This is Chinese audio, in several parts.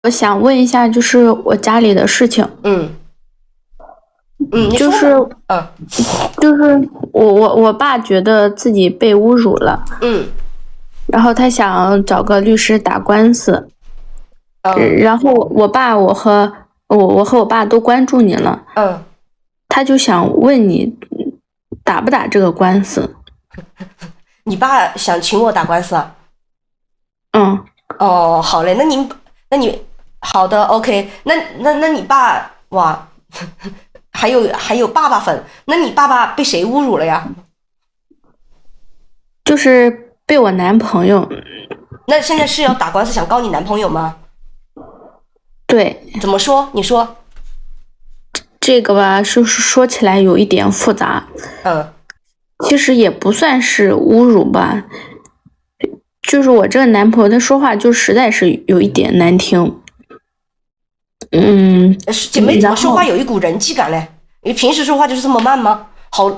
我想问一下，就是我家里的事情，嗯你就是说嘛。就是我爸觉得自己被侮辱了，嗯然后他想找个律师打官司，嗯然后我和我爸都关注你了，嗯，他就想问你打不打这个官司？你爸想请我打官司啊？嗯，哦，好嘞，那你好的，OK，那你爸哇，还有爸爸粉，那你爸爸被谁侮辱了呀？就是被我男朋友，那现在是要打官司想告你男朋友吗？对，怎么说？你说。这个吧，就是说起来有一点复杂，嗯其实也不算是侮辱吧，就是我这个男朋友他说话就实在是有一点难听，姐妹怎么然后说话有一股人气感嘞？你平时说话就是这么慢吗？好，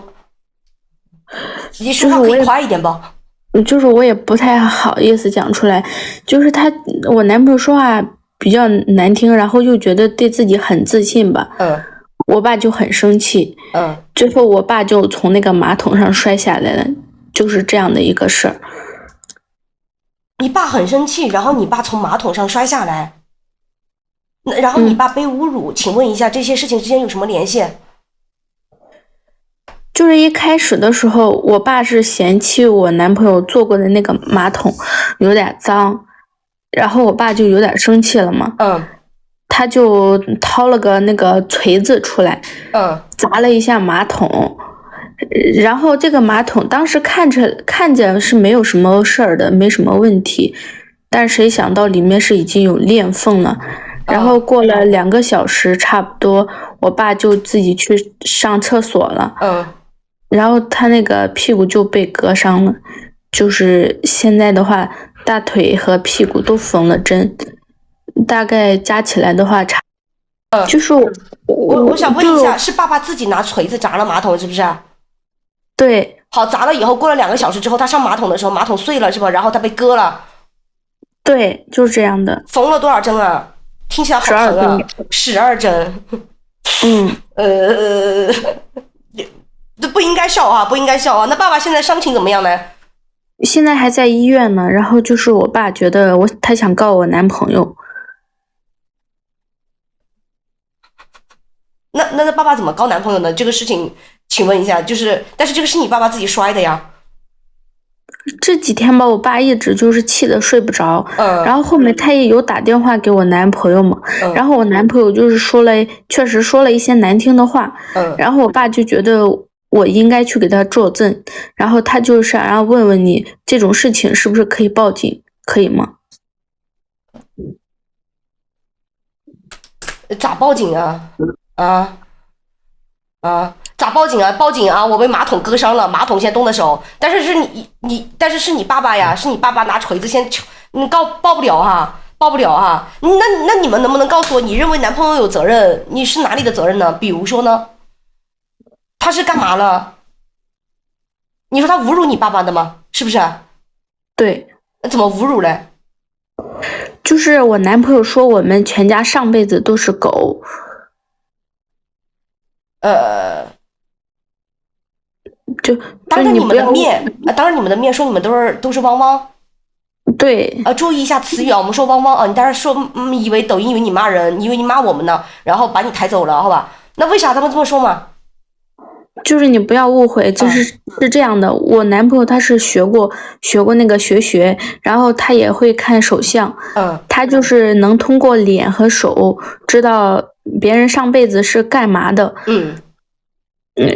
你说话可以快一点吧？就是我也不太好意思讲出来，就是我男朋友说话比较难听，然后又觉得对自己很自信吧，嗯我爸就很生气，最后我爸就从那个马桶上摔下来了，就是这样的一个事儿。你爸很生气，然后你爸从马桶上摔下来，然后你爸被侮辱，请问一下这些事情之间有什么联系？就是一开始的时候，我爸是嫌弃我男朋友坐过的那个马桶有点脏，然后我爸就有点生气了嘛，他就掏了个那个锤子出来，砸了一下马桶，然后这个马桶当时看着是没有什么事儿的，没什么问题，但谁想到里面是已经有裂缝了。然后过了2个小时差不多，我爸就自己去上厕所了，然后他那个屁股就被割伤了，就是现在的话，大腿和屁股都缝了针，大概加起来的话就是我想问一下，是爸爸自己拿锤子砸了马桶是不是？对好，砸了以后过了2个小时之后，他上马桶的时候马桶碎了是吧？然后他被割了，对，就是这样的。缝了多少针啊？听起来好疼啊！12针。这不应该笑啊，不应该笑啊！那爸爸现在伤情怎么样呢？现在还在医院呢。然后就是我爸觉得他想告我男朋友。那爸爸怎么告男朋友呢？这个事情，请问一下，但是这个是你爸爸自己摔的呀。这几天吧，我爸一直就是气得睡不着，然后后面他也有打电话给我男朋友嘛，然后我男朋友就是确实说了一些难听的话，然后我爸就觉得我应该去给他作证，然后他就想让问问你这种事情是不是可以报警，可以吗？咋报警啊？咋报警啊？报警啊！我被马桶割伤了，马桶先动的手，但是但是是你爸爸呀，是你爸爸拿锤子先，你报不了哈，报不了哈。那你们能不能告诉我，你认为男朋友有责任，你是哪里的责任呢？比如说呢，他是干嘛了？你说他侮辱你爸爸的吗？是不是？对。怎么侮辱嘞？就是我男朋友说我们全家上辈子都是狗。当着你们的面说你们都是汪汪。对。注意一下词语啊，我们说汪汪啊，你当时说以为抖音以为你骂人，以为你骂我们呢，然后把你抬走了，好吧？那为啥他们这么说嘛？就是你不要误会，是这样的，我男朋友他是学过那个学，然后他也会看手相，他就是能通过脸和手知道别人上辈子是干嘛的，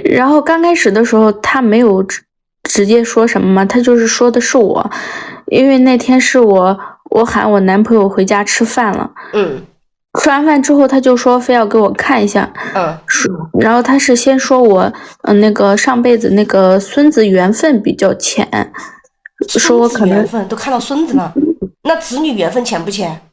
然后刚开始的时候他没有直接说什么嘛，他就是说的是我，因为那天是我喊我男朋友回家吃饭了，吃完饭之后他就说非要给我看一下，然后他是先说我那个上辈子那个孙子缘分比较浅，说我可能缘分都看到孙子了，那子女缘分浅不浅？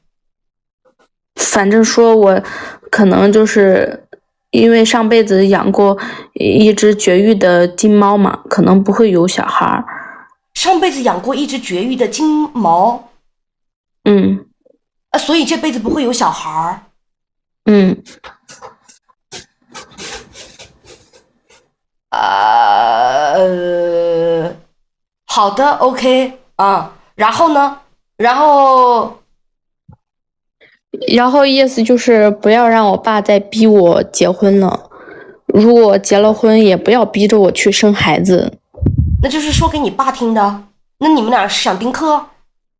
反正说我可能就是因为上辈子养过一只绝育的金猫嘛，可能不会有小孩。上辈子养过一只绝育的金毛？所以这辈子不会有小孩儿。好的 ，OK 啊，然后呢？然后意思就是不要让我爸再逼我结婚了，如果结了婚也不要逼着我去生孩子。那就是说给你爸听的？那你们俩是想丁克？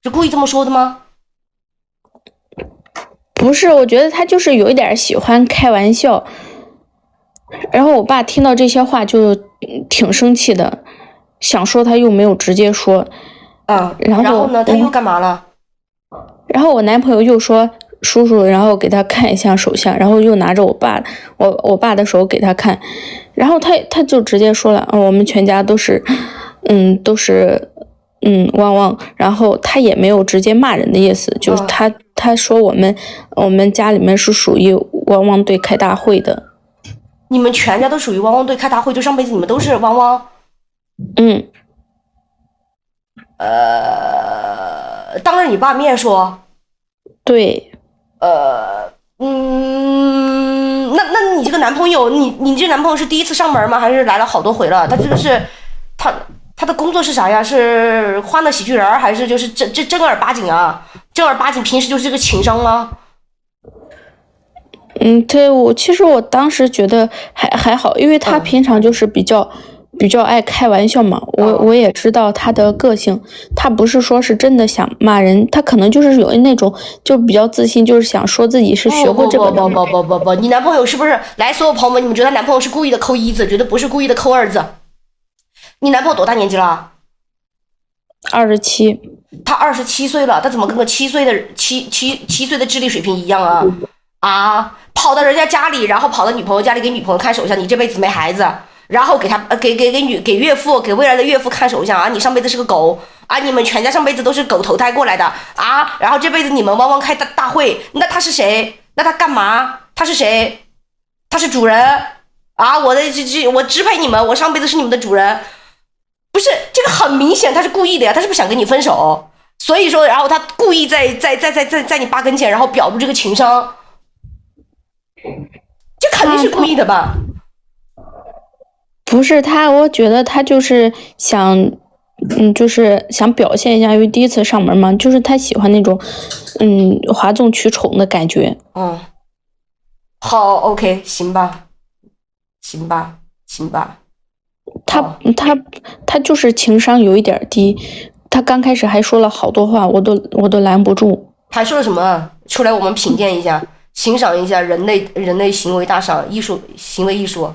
是故意这么说的吗？不是，我觉得他就是有一点喜欢开玩笑，然后我爸听到这些话就挺生气的，想说他又没有直接说。然后呢？他又干嘛了？然后我男朋友又说叔叔，然后给他看一下手相，然后又拿着我爸的手给他看，然后他就直接说了，我们全家都是汪汪，然后他也没有直接骂人的意思，就是他说我们家里面是属于汪汪队开大会的。你们全家都属于汪汪队开大会，就上辈子你们都是汪汪？当着你爸面说？对。那你这个男朋友，你这男朋友是第一次上门吗？还是来了好多回了？他这个是他的工作是啥呀？是欢乐喜剧人，还是就是正儿八经啊？正儿八经平时就是这个情商吗？其实我当时觉得还好，因为他平常就是比较爱开玩笑嘛。我也知道他的个性，他不是说是真的想骂人，他可能就是有那种就比较自信，就是想说自己是学过这个的。不，你男朋友是不是来？所有朋友们，你们觉得他男朋友是故意的扣一字，绝对不是故意的扣二字。你男朋友多大年纪了？27。他27岁了，他怎么跟个7岁的7岁的智力水平一样啊？跑到人家家里，然后跑到女朋友家里给女朋友看手相，你这辈子没孩子，然后给岳父给未来的岳父看手相啊，你上辈子是个狗啊，你们全家上辈子都是狗投胎过来的啊，然后这辈子你们汪汪开大会，那他是谁？那他干嘛？他是谁？他是主人啊！我支配你们，我上辈子是你们的主人。不是，这个很明显他是故意的呀，他是不是想跟你分手？所以说，然后他故意在你爸跟前，然后表露这个情商，这肯定是故意的吧？不是他，我觉得他就是想，就是想表现一下，因为第一次上门嘛，就是他喜欢那种，哗众取宠的感觉。好 ，OK， 行吧。他就是情商有一点低，他刚开始还说了好多话，我都拦不住。还说了什么？出来我们品鉴一下，欣赏一下人类行为大赏，行为艺术。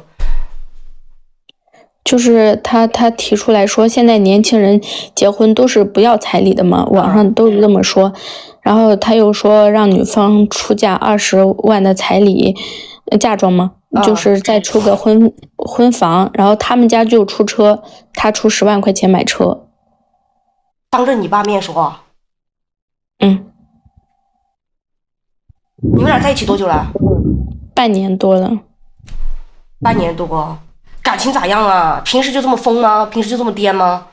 就是他提出来说，现在年轻人结婚都是不要彩礼的嘛，网上都是这么说。然后他又说让女方出价20万的彩礼，嫁妆嘛。就是再出个婚房，然后他们家就出车，他出10万块钱买车。当着你爸面说？你们俩在一起多久了？半年多了。半年多，感情咋样啊？平时就这么疯吗？平时就这么颠吗？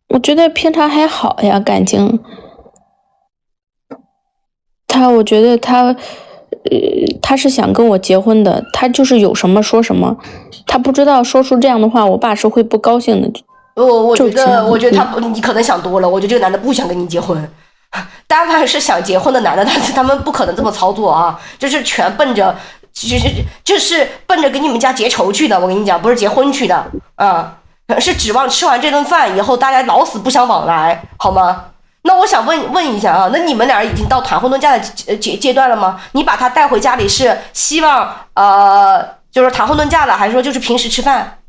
我觉得平常还好呀，感情。我觉得他是想跟我结婚的，他就是有什么说什么，他不知道说出这样的话，我爸是会不高兴的。我觉得你可能想多了，我觉得这个男的不想跟你结婚。但凡是想结婚的男的，他们不可能这么操作啊，就是全奔着，就是奔着给你们家结仇去的。我跟你讲，不是结婚去的是指望吃完这顿饭以后大家老死不相往来，好吗？那我想问一下那你们俩已经到谈婚论嫁的阶段了吗？你把他带回家里是希望就是谈婚论嫁了，还是说就是平时吃饭？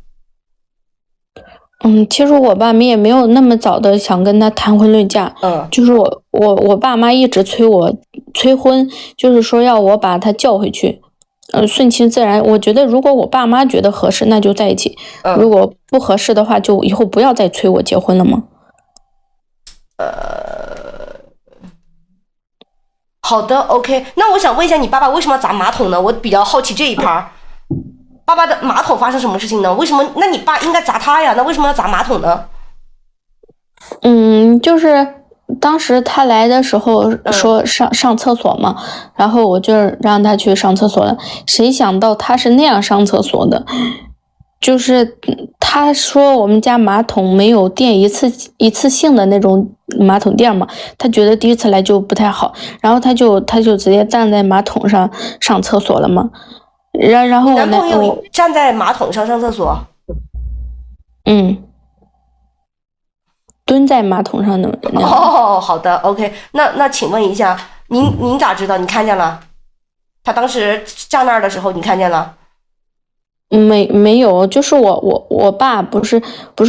其实我爸妈也没有那么早的想跟他谈婚论嫁，就是我爸妈一直催婚，就是说要我把他叫回去，顺其自然。我觉得如果我爸妈觉得合适，那就在一起；如果不合适的话，就以后不要再催我结婚了嘛。好的 ，OK。那我想问一下，你爸爸为什么要砸马桶呢？我比较好奇这一趴。爸爸的马桶发生什么事情呢？为什么？那你爸应该砸他呀？那为什么要砸马桶呢？就是当时他来的时候说上厕所嘛，然后我就让他去上厕所了。谁想到他是那样上厕所的，就是他说我们家马桶没有垫一次性的那种马桶垫嘛，他觉得第一次来就不太好，然后他就直接站在马桶上上厕所了嘛。然后我男朋友站在马桶上上厕所？蹲在马桶上的。哦，好的 ，OK。那请问一下，您咋知道？你看见了？他当时站那儿的时候，你看见了？没有，就是我爸不是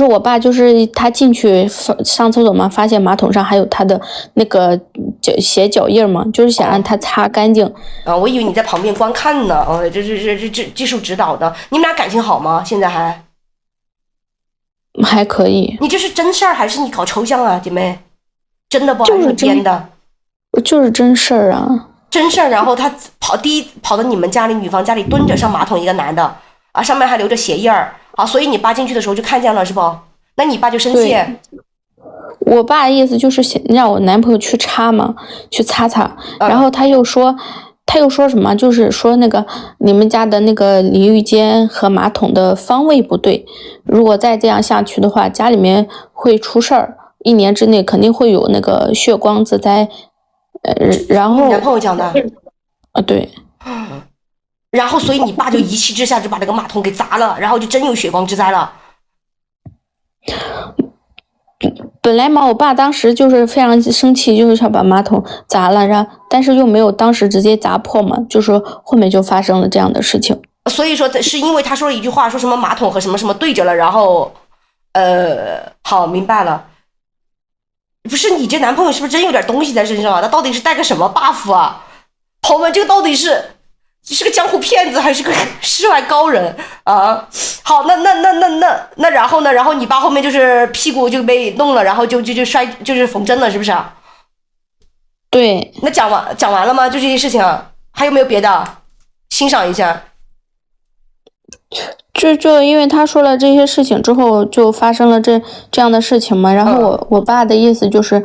我爸，就是他进去上厕所嘛，发现马桶上还有他的那个鞋脚印嘛，就是想让他擦干净。我以为你在旁边观看呢。这技术指导的。你们俩感情好吗？现在还可以。你这是真事儿还是你搞抽象啊，姐妹？真的不？就是编的？就是真事儿啊。真事儿。然后他跑到你们家里女方家里蹲着上马桶，一个男的啊，上面还留着鞋印儿啊，所以你爸进去的时候就看见了是不？那你爸就生气。我爸的意思就是让我男朋友去擦嘛，去擦擦，然后他又说什么，就是说那个你们家的那个淋浴间和马桶的方位不对，如果再这样下去的话，家里面会出事儿，1年之内肯定会有那个血光之灾。然后你男朋友讲的？对。然后所以你爸就一气之下就把这个马桶给砸了，然后就真有血光之灾了。本来嘛，我爸当时就是非常生气，就是想把马桶砸了，但是又没有当时直接砸破嘛，就说后面就发生了这样的事情。所以说是因为他说了一句话，说什么马桶和什么什么对着了，然后好，明白了。不是你这男朋友是不是真有点东西在身上啊？他到底是带个什么 buff 啊？朋友们，这个到底是个江湖骗子还是个世外高人啊？好，那然后呢？然后你爸后面就是屁股就被弄了，然后就摔，就是缝针了，是不是？对。那讲完了吗？就这些事情，还有没有别的？欣赏一下。就因为他说了这些事情之后，就发生了这样的事情嘛。然后我爸的意思就是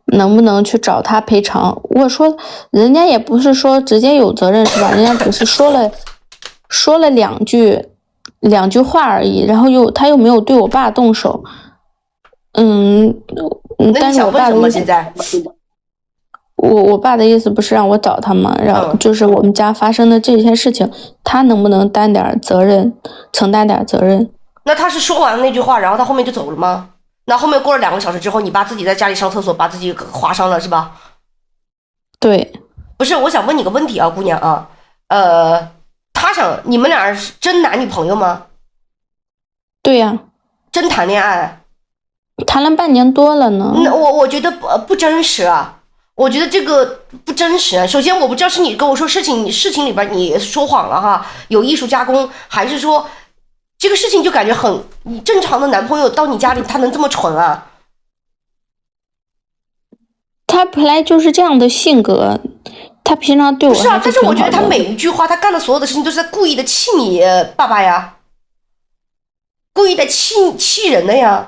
能不能去找他赔偿。我说人家也不是说直接有责任是吧？人家只是说了两句话而已，然后他又没有对我爸动手。但是我爸的意思，我爸的意思不是让我找他吗？然后就是我们家发生的这些事情，他能不能担点责任，承担点责任？那他是说完那句话，然后他后面就走了吗？那后面过了2个小时之后，你爸自己在家里上厕所，把自己划伤了是吧？对。不是，我想问你个问题啊，姑娘啊，你们俩是真男女朋友吗？对呀。真谈恋爱？谈了半年多了呢。那我觉得不真实啊。我觉得这个不真实。首先，我不知道是你跟我说事情里边你说谎了哈，有艺术加工，还是说这个事情就感觉你正常的男朋友到你家里他能这么蠢啊？他本来就是这样的性格，他平常对我还是挺好的。不是啊，但是我觉得他每一句话，他干的所有的事情都是在故意的气你爸爸呀，故意的气人的呀。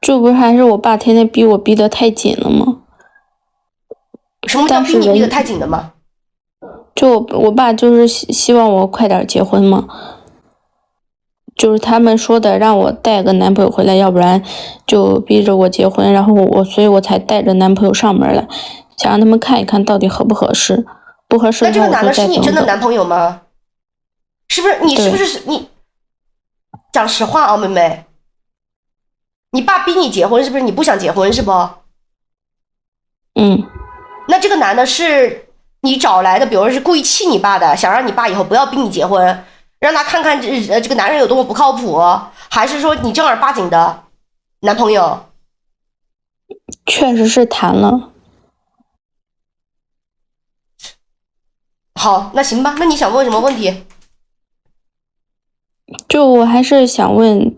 这不是还是我爸天天逼我逼得太紧了吗？什么叫逼你逼得太紧了吗？就我爸就是希望我快点结婚嘛，就是他们说的让我带个男朋友回来，要不然就逼着我结婚，然后所以我才带着男朋友上门来，想让他们看一看到底合不合适，不合适的话那这个男的是你真的男朋友吗？是不是你讲实话啊，妹妹。你爸逼你结婚是不是你不想结婚是不？那这个男的是你找来的，比如说是故意气你爸的，想让你爸以后不要逼你结婚，让他看看这个男人有多么不靠谱，还是说你正儿八经的男朋友？确实是谈了。好，那行吧，那你想问什么问题？就我还是想问，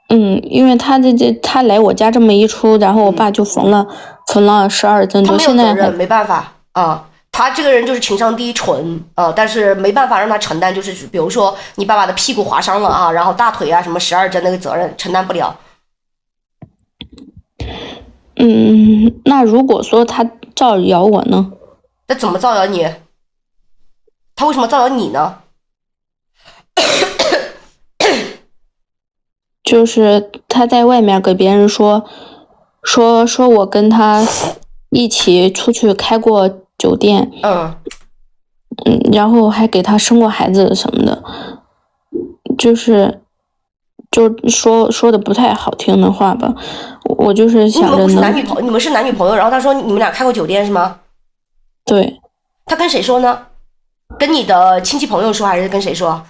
因为他来我家这么一出，然后我爸就缝了12针，他没有现在责任，没办法啊。他这个人就是情商低、蠢啊，但是没办法让他承担，就是比如说你爸爸的屁股划伤了啊，然后大腿啊什么12针那个责任承担不了。那如果说他造谣我呢？那怎么造谣你？他为什么造谣你呢？就是他在外面给别人说我跟他一起出去开过酒店，然后还给他生过孩子什么的，就说的不太好听的话吧。我就是想着你们是男女朋友，然后他说你们俩开过酒店是吗？对。他跟谁说呢？跟你的亲戚朋友说还是跟谁说？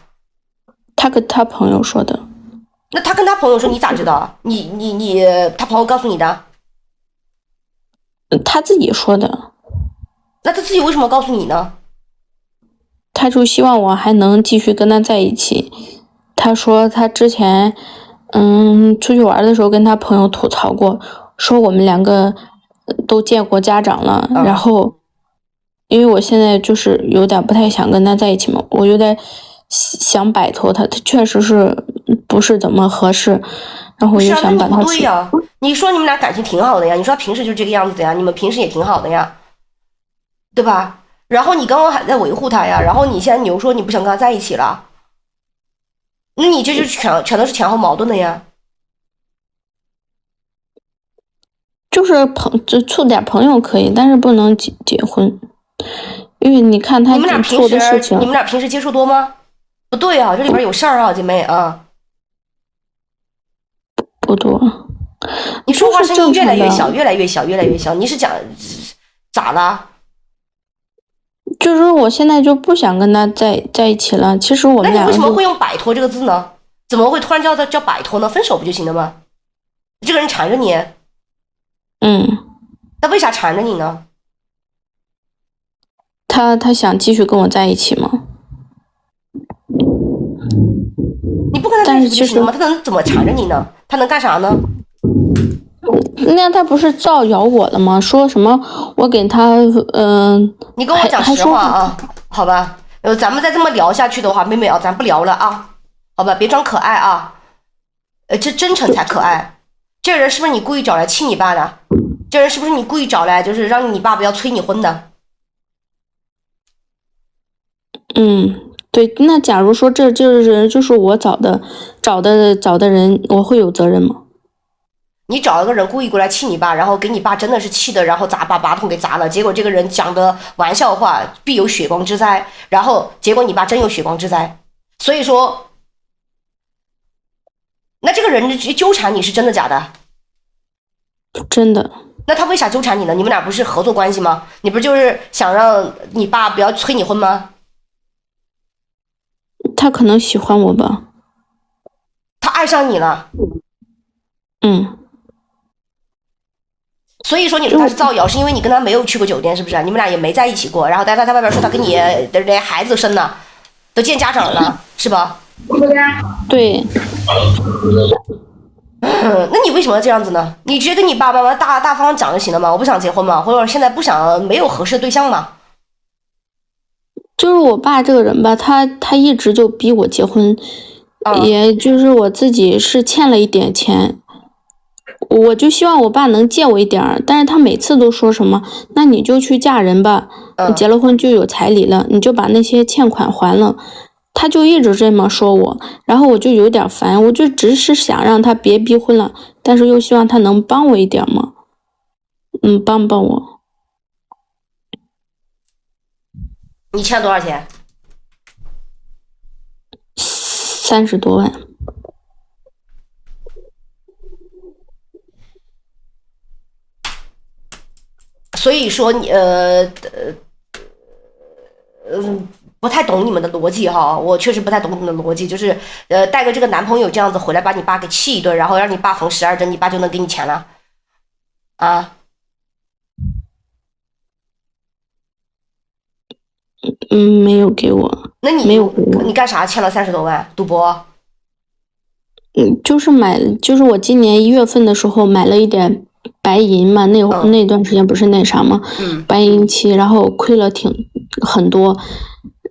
他跟他朋友说的。那他跟他朋友说你咋知道？他朋友告诉你的？他自己说的。那他自己为什么告诉你呢？他就希望我还能继续跟他在一起。他说他之前出去玩的时候跟他朋友吐槽过，说我们两个都见过家长了，然后因为我现在就是有点不太想跟他在一起嘛，我有点想摆脱他，他确实是不是怎么合适，然后我就想把他。对呀，你说你们俩感情挺好的呀，你说他平时就这个样子的呀，你们平时也挺好的呀，对吧？然后你刚刚还在维护他呀，然后你现在你又说你不想跟他在一起了，那你这就全都是前后矛盾的呀。就是就处点朋友可以，但是不能结婚，因为你看他做的事情。你们俩平时接触多吗？不对啊，这里边有事儿啊，姐妹啊。不多。你说话声音越来越小，越来越小，越来越小。你是讲咋了？就是我现在就不想跟他在一起了。其实我们俩。那你为什么会用摆脱这个字呢？怎么会突然叫摆脱呢？分手不就行了吗？这个人缠着你。那为啥缠着你呢？他想继续跟我在一起吗？你不跟他在一起就行了吗？他能怎么缠着你呢？他能干啥呢？那他不是造谣我了吗？说什么我给他你跟我讲实话啊，好吧？咱们再这么聊下去的话，妹妹啊，咱不聊了啊，好吧？别装可爱啊，这真诚才可爱。这人是不是你故意找来气你爸的？这人是不是你故意找来就是让你爸不要催你婚的？对。那假如说这人就是我找的人，我会有责任吗？你找了个人故意过来气你爸，然后给你爸真的是气的，然后把马桶给砸了，结果这个人讲的玩笑话必有血光之灾，然后结果你爸真有血光之灾，所以说那这个人纠缠你是真的假的？真的。那他为啥纠缠你呢？你们俩不是合作关系吗？你不就是想让你爸不要催你婚吗？他可能喜欢我吧。他爱上你了。所以说你说他是造谣，是因为你跟他没有去过酒店，是不是？你们俩也没在一起过，然后但他在外边说他跟你连孩子都生了，都见家长了，是吧？对。那你为什么要这样子呢？你直接跟你爸爸妈大方讲就行了吗？我不想结婚嘛，或者现在不想没有合适的对象嘛？就是我爸这个人吧，他一直就逼我结婚，也就是我自己是欠了一点钱，我就希望我爸能借我一点，但是他每次都说什么，那你就去嫁人吧，你结了婚就有彩礼了，你就把那些欠款还了。他就一直这么说我，然后我就有点烦，我就只是想让他别逼婚了，但是又希望他能帮我一点嘛，帮帮我。你欠多少钱？30多万。所以说你不太懂你们的逻辑哈，我确实不太懂你们的逻辑，就是带个这个男朋友这样子回来把你爸给气一顿，然后让你爸缝12针，你爸就能给你钱了啊？没有给我。那你没有给我。你干啥欠了30多万？赌博？就是我今年1月份的时候买了一点白银嘛，那段时间不是那啥吗？白银期，然后亏了很多，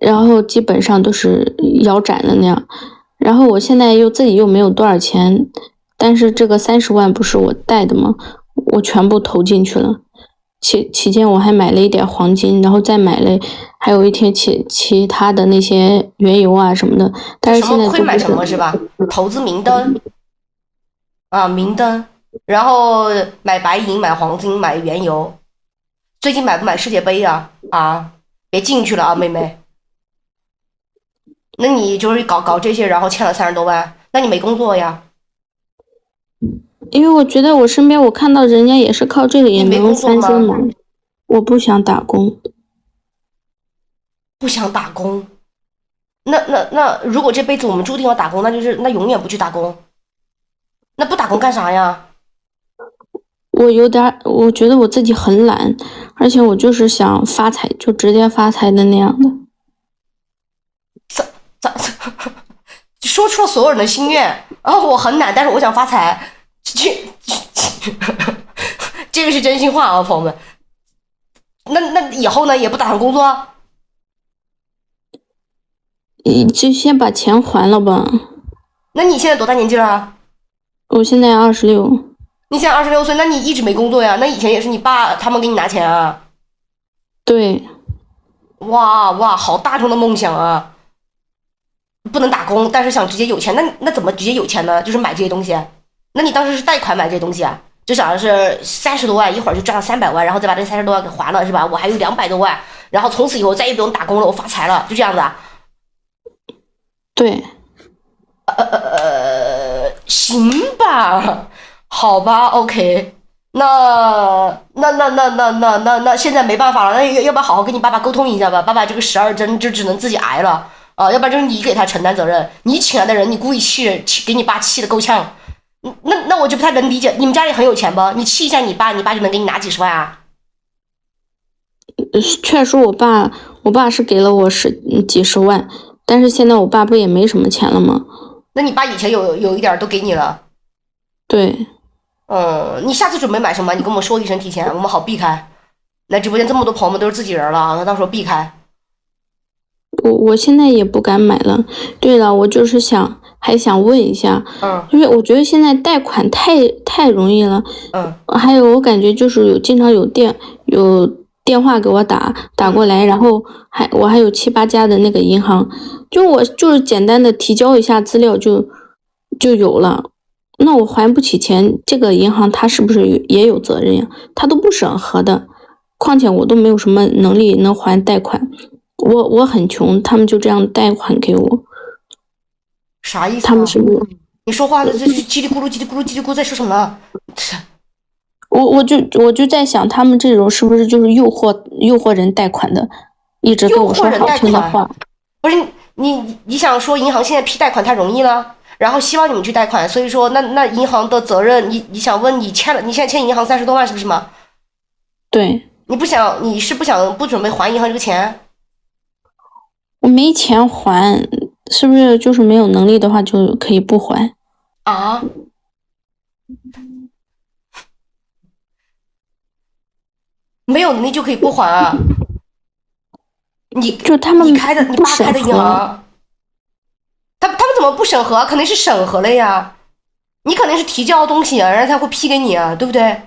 然后基本上都是腰斩了那样。然后我现在自己又没有多少钱，但是这个30万不是我贷的吗？我全部投进去了。期间我还买了一点黄金，然后再买了还有一天其他的那些原油啊什么的。但是现在亏买什么是吧？投资明灯啊，明灯，然后买白银、买黄金、买原油。最近买不买世界杯啊？啊，别进去了啊，妹妹。那你就是搞这些，然后欠了30多万，那你没工作呀？因为我觉得我身边我看到人家也是靠这个也能翻身嘛，我不想打工。不想打工？那如果这辈子我们注定要打工，那永远不去打工。那不打工干啥呀？我觉得我自己很懒，而且我就是想发财，就直接发财的那样的。说出了所有人的心愿啊！我很懒，但是我想发财。这个是真心话啊，朋友们。那以后呢，也不打算工作？就先把钱还了吧。那你现在多大年纪了？我现在26。你现在26岁，那你一直没工作呀？那以前也是你爸他们给你拿钱啊？对。哇，好大众的梦想啊！不能打工，但是想直接有钱，那怎么直接有钱呢？就是买这些东西。那你当时是贷款买这些东西啊？就想的是30多万，一会儿就赚了300万，然后再把这30多万给还了，是吧？我还有200多万，然后从此以后再也不用打工了，我发财了，就这样子啊？对。行吧，好吧 ，OK。那现在没办法了，那要不要好好跟你爸爸沟通一下吧？爸爸这个12针就只能自己挨了啊，要不然就是你给他承担责任。你请来的人，你故意给你爸气的够呛。那我就不太能理解，你们家里很有钱不？你气一下你爸，你爸就能给你拿几十万啊？确实我爸是给了我几十万，但是现在我爸不也没什么钱了吗？那你爸以前有一点都给你了？对。你下次准备买什么？你跟我们说一声，提前我们好避开。来直播间这么多朋友们都是自己人了，那到时候避开。我现在也不敢买了。对了，我就是还想问一下，就是我觉得现在贷款太容易了。还有我感觉就是经常有电话给我打过来，然后我还有7、8家的那个银行，我就是简单的提交一下资料就有了。那我还不起钱，这个银行他是不是也有责任呀？他都不审核的，况且我都没有什么能力能还贷款，我很穷，他们就这样贷款给我。啥意思？他们是你说话这叽里咕噜叽里咕噜叽里咕噜在说什么？我就在想，他们这种是不是就是诱惑人贷款的，一直跟我说好听的话。不是你想说银行现在批贷款太容易了，然后希望你们去贷款，所以说那银行的责任，你想问你现在欠银行30多万是不是吗？对。你是不准备还银行这个钱？我没钱还，是不是就是没有能力的话就可以不还？啊？没有能力就可以不还啊？你他们你爸开的银行，他们怎么不审核？肯定是审核了呀，你肯定是提交东西啊，然后他会批给你啊，对不对？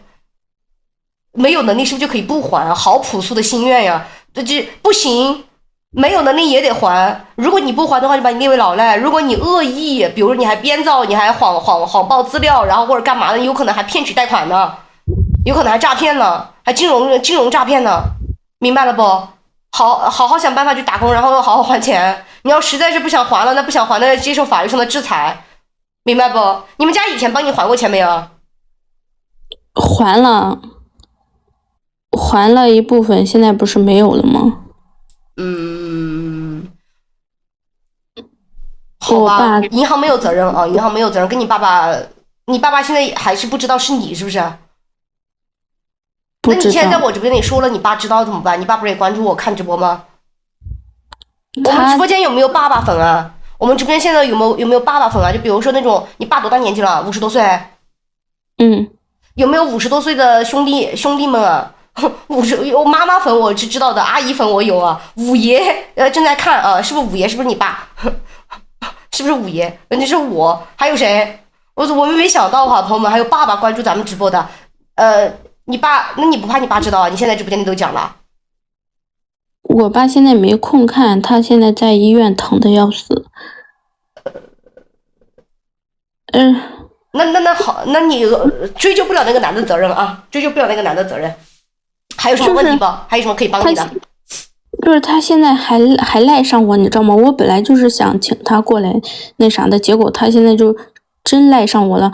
没有能力是不是就可以不还？好朴素的心愿呀，这不行，没有能力也得还。如果你不还的话，就把你列为老赖。如果你恶意，比如你还编造，你还谎报资料，然后或者干嘛的，有可能还骗取贷款呢，有可能还诈骗呢，还金融诈骗呢，明白了不？好好想办法去打工，然后好好还钱。你要实在是不想还了，那不想还的接受法律上的制裁，明白不？你们家以前帮你还过钱没有？还了一部分，现在不是没有了吗？好吧，银行没有责任啊，银行没有责任，跟你爸爸现在还是不知道是你是不是？那你现在在我直播间里说了，你爸知道怎么办？你爸不是也关注我看直播吗？我们直播间有没有爸爸粉啊？我们直播间现在有没有爸爸粉啊？就比如说那种你爸多大年纪了？50多岁。有没有50多岁的兄弟们啊？有妈妈粉我是知道的，阿姨粉我有啊。五爷正在看啊，是不是五爷？是不是你爸？是不是五爷？那是我。还有谁？我们没想到哈，朋友们，还有爸爸关注咱们直播的。你爸，那你不怕你爸知道啊？你现在直播间里都讲了。我爸现在没空看，他现在在医院疼的要死。那好，那你追究不了那个男的责任啊，追究不了那个男的责任。还有什么问题不？还有什么可以帮你的？就是他现在还赖上我，你知道吗？我本来就是想请他过来那啥的，结果他现在就真赖上我了。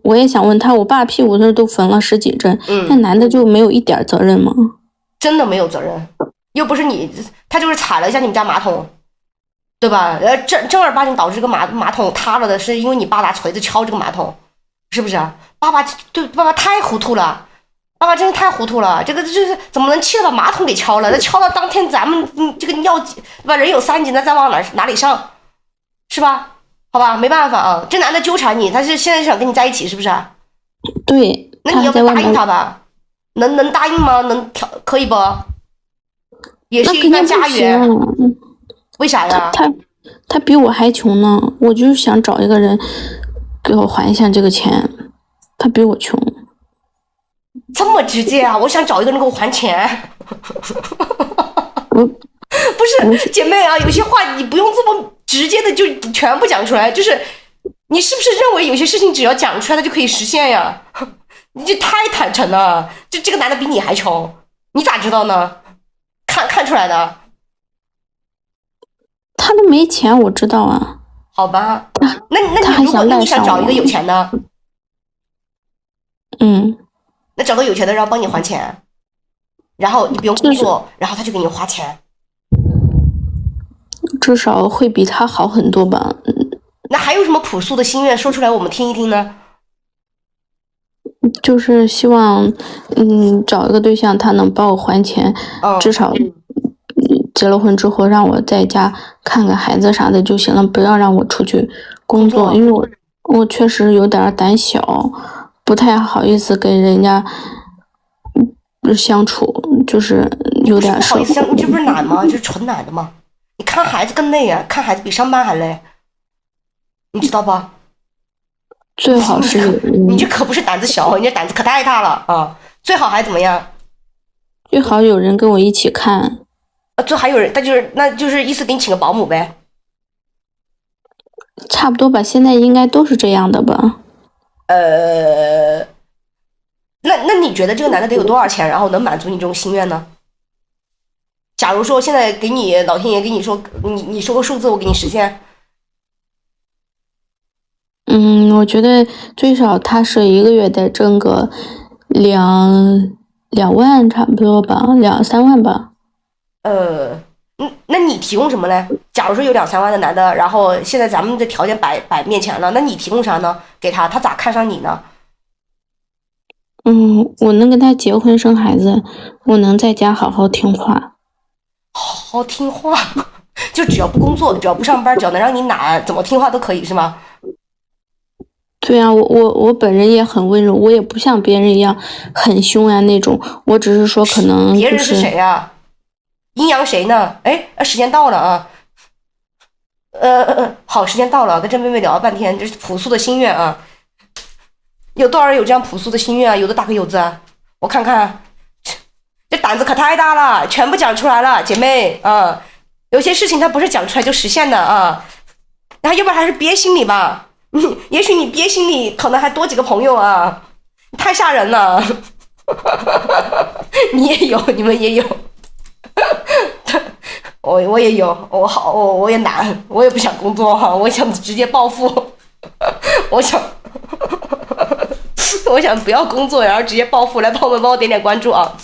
我也想问他，我爸屁股那都缝了10几针，那男的就没有一点责任吗？真的没有责任，又不是你，他就是踩了一下你们家马桶，对吧？正儿八经导致这个马桶塌了的是因为你爸拿锤子敲这个马桶，是不是？爸爸太糊涂了。爸爸真是太糊涂了，这个就是怎么能气得把马桶给敲了？那敲到当天咱们这个尿对吧？人有3级，那再往哪里上，是吧？好吧，没办法啊。这男的纠缠你，他是现在想跟你在一起，是不是？对。那你要不答应他吧？能答应吗？可以不？也是一段家园。为啥呀？他比我还穷呢，我就是想找一个人给我还一下这个钱，他比我穷。这么直接啊！我想找一个人给我还钱。不是姐妹啊，有些话你不用这么直接的就全部讲出来，就是你是不是认为有些事情只要讲出来它就可以实现呀？你这太坦诚了，就这个男的比你还穷，你咋知道呢？看出来的。他都没钱，我知道啊。好吧，那你如果你想找一个有钱的，那找个有钱的人帮你还钱，然后你不用工作，然后他就给你花钱，至少会比他好很多吧。那还有什么朴素的心愿说出来我们听一听呢？就是希望找一个对象他能帮我还钱，至少结了婚之后让我在家看看孩子啥的就行了，不要让我出去工作，因为我确实有点胆小，不太好意思跟人家相处，就是有点不好意思你这不是懒吗？这是纯懒的吗？你看孩子更累啊，看孩子比上班还累，你知道吧？最好是你这可不是胆子小，你这胆子可太大了啊！最好还怎么样？最好有人跟我一起看。最好有人，那就是意思给你请个保姆呗。差不多吧，现在应该都是这样的吧。那你觉得这个男的得有多少钱，然后能满足你这种心愿呢？假如说现在给你老天爷给你说，你说个数字，我给你实现。我觉得最少他是1个月得挣个2万差不多吧，2、3万吧。那你提供什么呢？假如说有2、3万的男的，然后现在咱们的条件摆面前了，那你提供啥呢？给他咋看上你呢？我能跟他结婚生孩子，我能在家好好听话。好好听话，就只要不工作，只要不上班，只要能让你懒，怎么听话都可以是吗？对啊，我本人也很温柔，我也不像别人一样很凶呀那种，我只是说可能别人是谁呀？阴阳谁呢？哎，时间到了啊。好，时间到了，跟这妹妹聊了半天，这是朴素的心愿啊。有多少人有这样朴素的心愿啊？有的打个有字啊，我看看。这胆子可太大了，全部讲出来了，姐妹啊。有些事情它不是讲出来就实现的啊，那要不然还是憋心里吧。也许你憋心里可能还多几个朋友啊，太吓人了。你也有，你们也有。我也有，我也懒，我也不想工作哈，我想直接暴富。我想不要工作，然后直接暴富，来帮我点点关注啊。